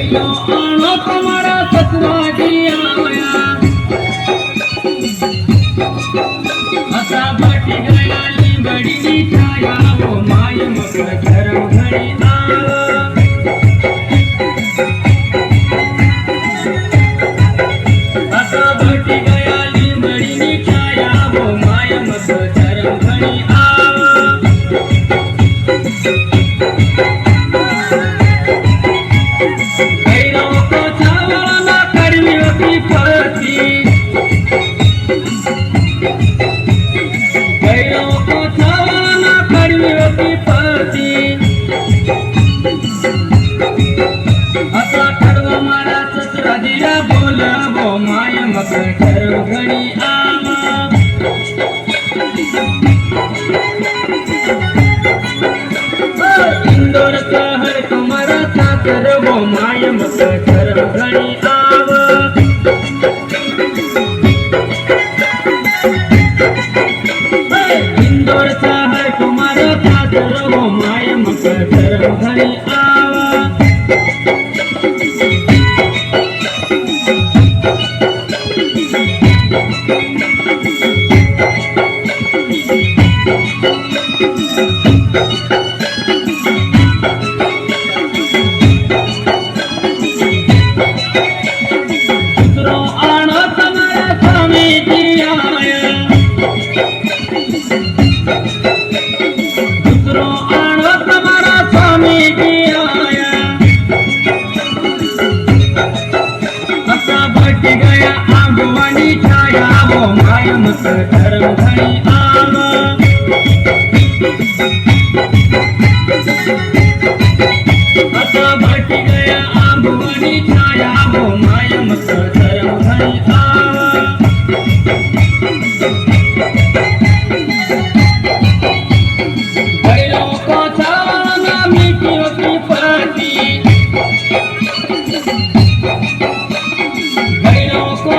भैया आना तुम्हारा ससुरा जी आया असा बाटी गया लिंगड़ी की छाया वो माय मकर धर्म घड़ी आवा असा बाटी गया लिंगड़ी की छाया वो माय मकर धर्म घड़ी आवा भैरव को छावला कड़ियों की पति भैरव को छावला कड़ियों की पति असा खड़वा मारा ससुरा दिया बोला वो माय मकर धर्म घड़ी आवा इंदौर शहर तुम्हारा सासर वो माय मकर धर्म घड़ी आवा इंदौर शहर तुम्हारा सासर वो माय मकर धर्म घड़ी आवा दूसरों आना तुम्हारा स्वामी जी आया दूसरों आना तुम्हारा स्वामी जी आया असा भट गया आगवानी छाया वो माय मकर धर्म घड़ी आवा असा भट गया आगवानी छाया वो माय मकर धर्म घड़ी आवा भैरव को छावला मिट्टियों की पति भैरव को